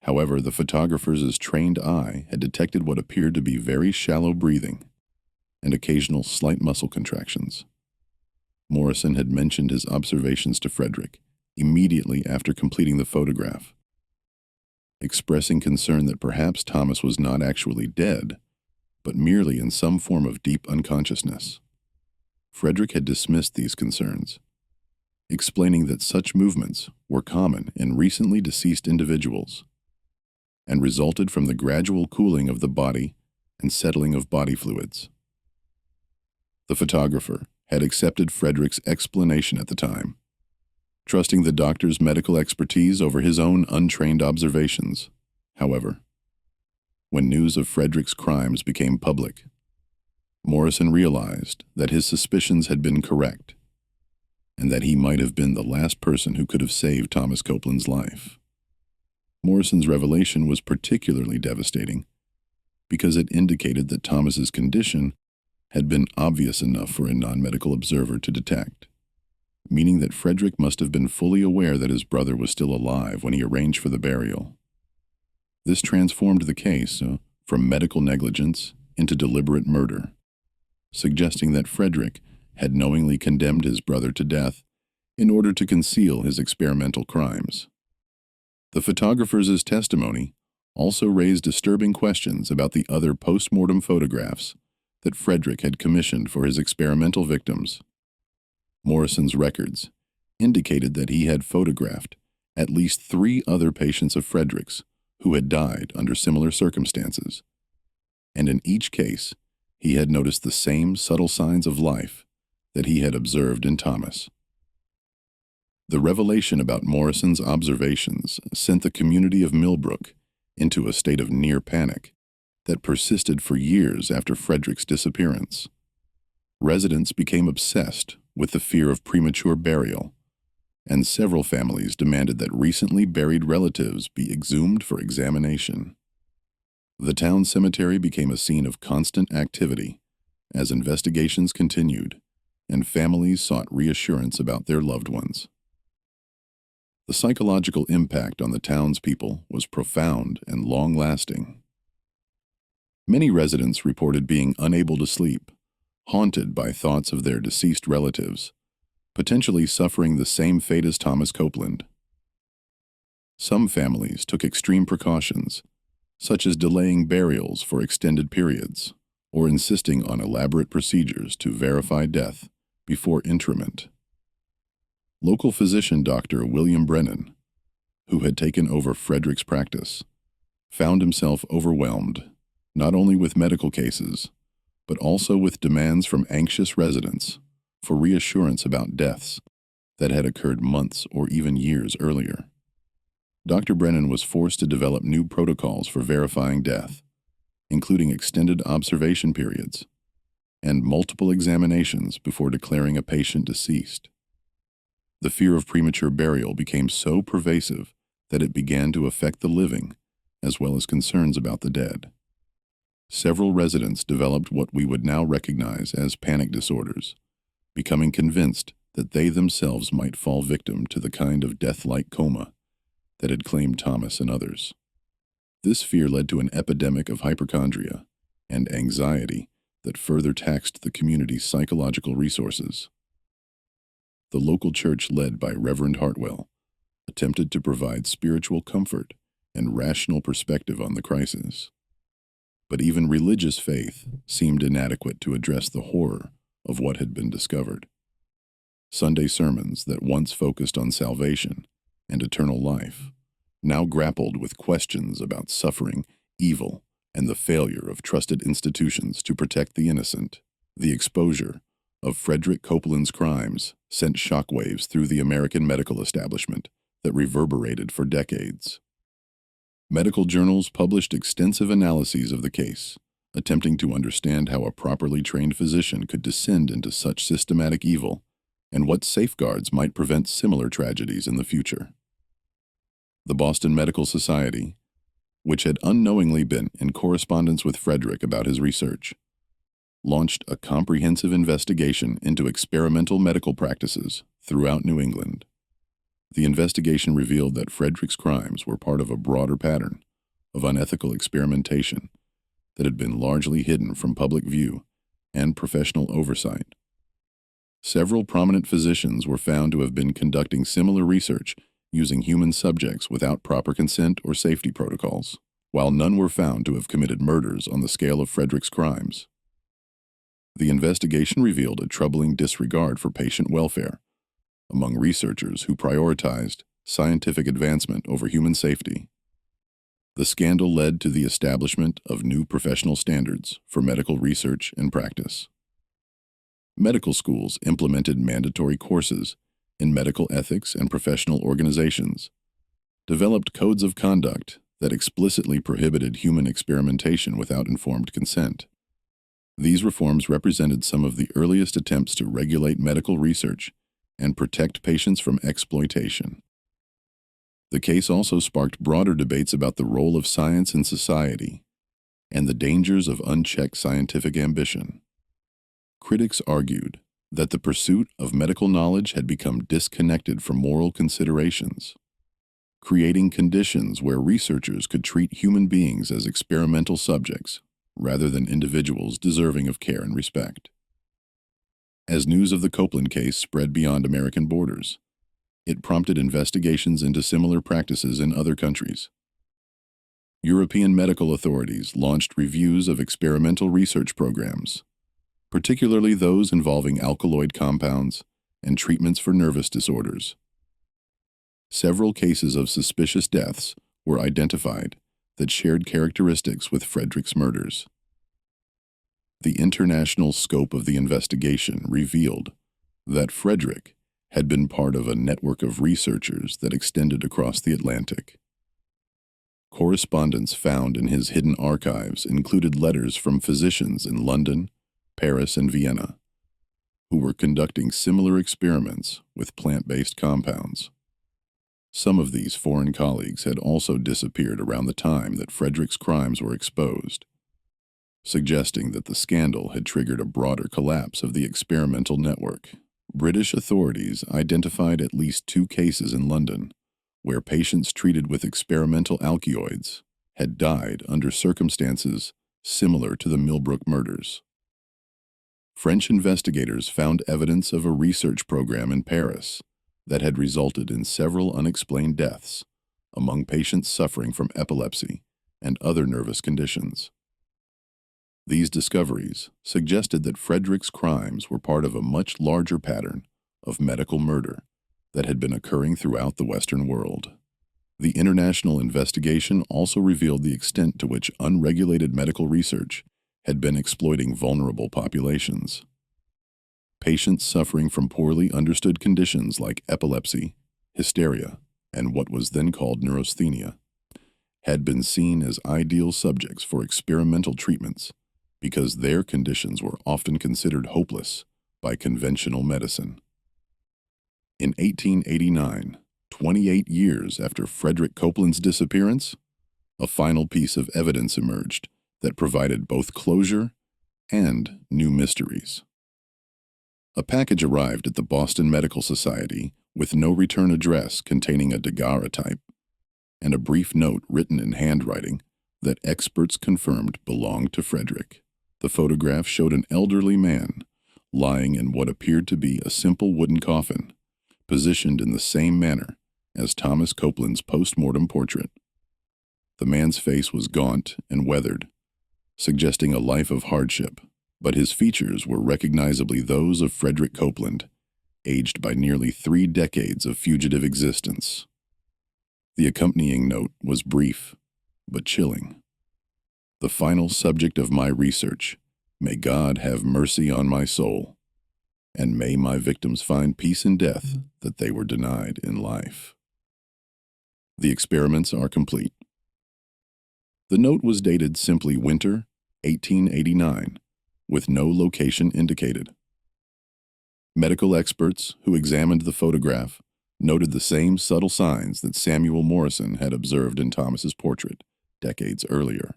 However, the photographer's trained eye had detected what appeared to be very shallow breathing and occasional slight muscle contractions. Morrison had mentioned his observations to Frederick immediately after completing the photograph, expressing concern that perhaps Thomas was not actually dead, but merely in some form of deep unconsciousness. Frederick had dismissed these concerns, explaining that such movements were common in recently deceased individuals and resulted from the gradual cooling of the body and settling of body fluids. The photographer had accepted Frederick's explanation at the time, trusting the doctor's medical expertise over his own untrained observations. However, when news of Frederick's crimes became public, Morrison realized that his suspicions had been correct and that he might have been the last person who could have saved Thomas Copeland's life. Morrison's revelation was particularly devastating because it indicated that Thomas's condition had been obvious enough for a non-medical observer to detect, meaning that Frederick must have been fully aware that his brother was still alive when he arranged for the burial. This transformed the case from medical negligence into deliberate murder, suggesting that Frederick had knowingly condemned his brother to death in order to conceal his experimental crimes. The photographer's testimony also raised disturbing questions about the other post-mortem photographs that Frederick had commissioned for his experimental victims. Morrison's records indicated that he had photographed at least 3 other patients of Frederick's who had died under similar circumstances, and in each case he had noticed the same subtle signs of life that he had observed in Thomas. The revelation about Morrison's observations sent the community of Millbrook into a state of near panic that persisted for years after Frederick's disappearance. Residents became obsessed with the fear of premature burial, and several families demanded that recently buried relatives be exhumed for examination. The town cemetery became a scene of constant activity as investigations continued and families sought reassurance about their loved ones. The psychological impact on the townspeople was profound and long-lasting. Many residents reported being unable to sleep, haunted by thoughts of their deceased relatives, potentially suffering the same fate as Thomas Copeland. Some families took extreme precautions, such as delaying burials for extended periods or insisting on elaborate procedures to verify death before interment. Local physician Dr. William Brennan, who had taken over Frederick's practice, found himself overwhelmed not only with medical cases, but also with demands from anxious residents for reassurance about deaths that had occurred months or even years earlier. Dr. Brennan was forced to develop new protocols for verifying death, including extended observation periods and multiple examinations before declaring a patient deceased. The fear of premature burial became so pervasive that it began to affect the living as well as concerns about the dead. Several residents developed what we would now recognize as panic disorders, becoming convinced that they themselves might fall victim to the kind of death-like coma that had claimed Thomas and others. This fear led to an epidemic of hypochondria and anxiety that further taxed the community's psychological resources. The local church, led by Reverend Hartwell, attempted to provide spiritual comfort and rational perspective on the crisis. But even religious faith seemed inadequate to address the horror of what had been discovered. Sunday sermons that once focused on salvation and eternal life now grappled with questions about suffering, evil, and the failure of trusted institutions to protect the innocent. The exposure of Frederick Copeland's crimes sent shockwaves through the American medical establishment that reverberated for decades. Medical journals published extensive analyses of the case, attempting to understand how a properly trained physician could descend into such systematic evil and what safeguards might prevent similar tragedies in the future. The Boston Medical Society, which had unknowingly been in correspondence with Frederick about his research, launched a comprehensive investigation into experimental medical practices throughout New England. The investigation revealed that Frederick's crimes were part of a broader pattern of unethical experimentation that had been largely hidden from public view and professional oversight. Several prominent physicians were found to have been conducting similar research using human subjects without proper consent or safety protocols, while none were found to have committed murders on the scale of Frederick's crimes. The investigation revealed a troubling disregard for patient welfare among researchers who prioritized scientific advancement over human safety. The scandal led to the establishment of new professional standards for medical research and practice. Medical schools implemented mandatory courses in medical ethics and professional organizations, developed codes of conduct that explicitly prohibited human experimentation without informed consent. These reforms represented some of the earliest attempts to regulate medical research and protect patients from exploitation. The case also sparked broader debates about the role of science in society and the dangers of unchecked scientific ambition. Critics argued that the pursuit of medical knowledge had become disconnected from moral considerations, creating conditions where researchers could treat human beings as experimental subjects rather than individuals deserving of care and respect. As news of the Copeland case spread beyond American borders, it prompted investigations into similar practices in other countries. European medical authorities launched reviews of experimental research programs, particularly those involving alkaloid compounds and treatments for nervous disorders. Several cases of suspicious deaths were identified that shared characteristics with Frederick's murders. The international scope of the investigation revealed that Frederick had been part of a network of researchers that extended across the Atlantic. Correspondence found in his hidden archives included letters from physicians in London, Paris, and Vienna, who were conducting similar experiments with plant-based compounds. Some of these foreign colleagues had also disappeared around the time that Frederick's crimes were exposed, suggesting that the scandal had triggered a broader collapse of the experimental network. British authorities identified at least 2 cases in London where patients treated with experimental alkaloids had died under circumstances similar to the Millbrook murders. French investigators found evidence of a research program in Paris that had resulted in several unexplained deaths among patients suffering from epilepsy and other nervous conditions. These discoveries suggested that Frederick's crimes were part of a much larger pattern of medical murder that had been occurring throughout the Western world. The international investigation also revealed the extent to which unregulated medical research had been exploiting vulnerable populations. Patients suffering from poorly understood conditions like epilepsy, hysteria, and what was then called neurasthenia had been seen as ideal subjects for experimental treatments because their conditions were often considered hopeless by conventional medicine. In 1889, 28 years after Frederick Copeland's disappearance, a final piece of evidence emerged that provided both closure and new mysteries. A package arrived at the Boston Medical Society with no return address containing a daguerreotype and a brief note written in handwriting that experts confirmed belonged to Frederick. The photograph showed an elderly man lying in what appeared to be a simple wooden coffin, positioned in the same manner as Thomas Copeland's post-mortem portrait. The man's face was gaunt and weathered, suggesting a life of hardship, but his features were recognizably those of Frederick Copeland, aged by nearly 3 decades of fugitive existence. The accompanying note was brief, but chilling. The final subject of my research, may God have mercy on my soul, and may my victims find peace in death that they were denied in life. The experiments are complete. The note was dated simply winter, 1889, with no location indicated. Medical experts who examined the photograph noted the same subtle signs that Samuel Morrison had observed in Thomas's portrait decades earlier.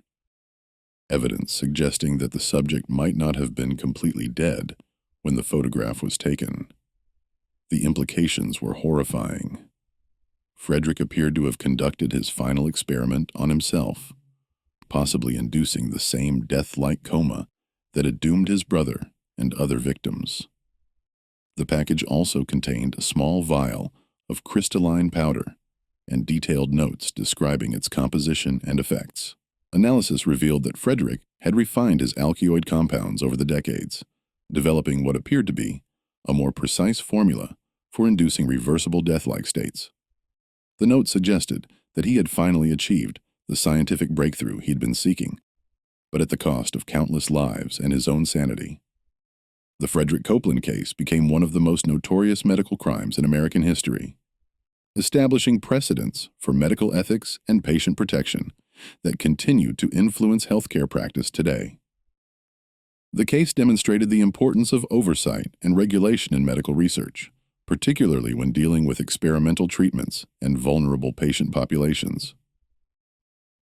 Evidence suggesting that the subject might not have been completely dead when the photograph was taken. The implications were horrifying. Frederick appeared to have conducted his final experiment on himself, possibly inducing the same death-like coma that had doomed his brother and other victims. The package also contained a small vial of crystalline powder and detailed notes describing its composition and effects. Analysis revealed that Frederick had refined his alkaloid compounds over the decades, developing what appeared to be a more precise formula for inducing reversible death-like states. The note suggested that he had finally achieved the scientific breakthrough he'd been seeking, but at the cost of countless lives and his own sanity. The Frederick Copeland case became one of the most notorious medical crimes in American history, establishing precedents for medical ethics and patient protection that continue to influence healthcare practice today. The case demonstrated the importance of oversight and regulation in medical research, particularly when dealing with experimental treatments and vulnerable patient populations.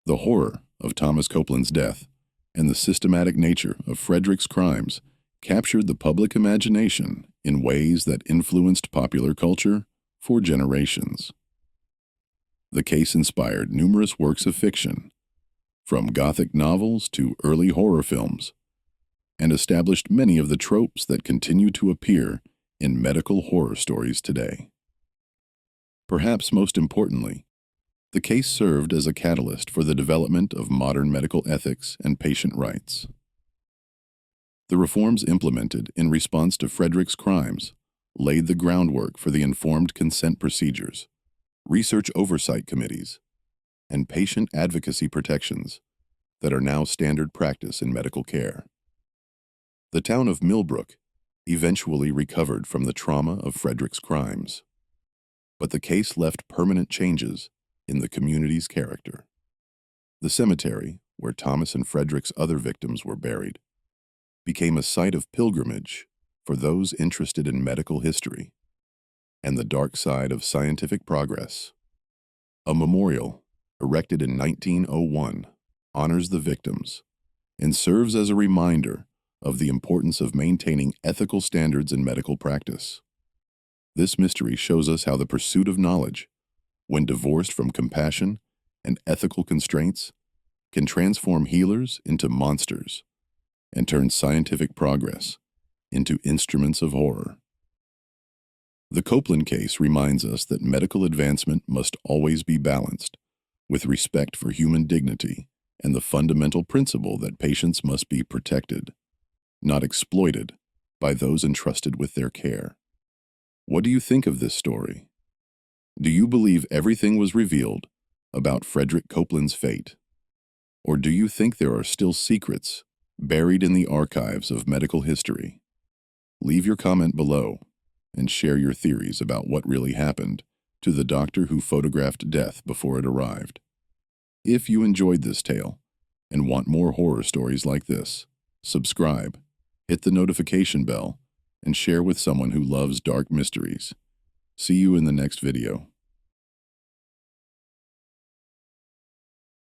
The horror of Thomas Copeland's death and the systematic nature of Frederick's crimes captured the public imagination in ways that influenced popular culture for generations. The case inspired numerous works of fiction, from Gothic novels to early horror films, and established many of the tropes that continue to appear in medical horror stories today. Perhaps most importantly, the case served as a catalyst for the development of modern medical ethics and patient rights. The reforms implemented in response to Frederick's crimes laid the groundwork for the informed consent procedures, research oversight committees, and patient advocacy protections that are now standard practice in medical care. The town of Millbrook eventually recovered from the trauma of Frederick's crimes, but the case left permanent changes in the community's character. The cemetery, where Thomas and Frederick's other victims were buried, became a site of pilgrimage for those interested in medical history and the dark side of scientific progress. A memorial, erected in 1901, honors the victims and serves as a reminder of the importance of maintaining ethical standards in medical practice. This mystery shows us how the pursuit of knowledge, when divorced from compassion and ethical constraints, can transform healers into monsters and turn scientific progress into instruments of horror. The Copeland case reminds us that medical advancement must always be balanced with respect for human dignity and the fundamental principle that patients must be protected, not exploited, by those entrusted with their care. What do you think of this story? Do you believe everything was revealed about Frederick Copeland's fate? Or do you think there are still secrets buried in the archives of medical history? Leave your comment below and share your theories about what really happened to the doctor who photographed death before it arrived. If you enjoyed this tale and want more horror stories like this, subscribe, hit the notification bell, and share with someone who loves dark mysteries. See you in the next video.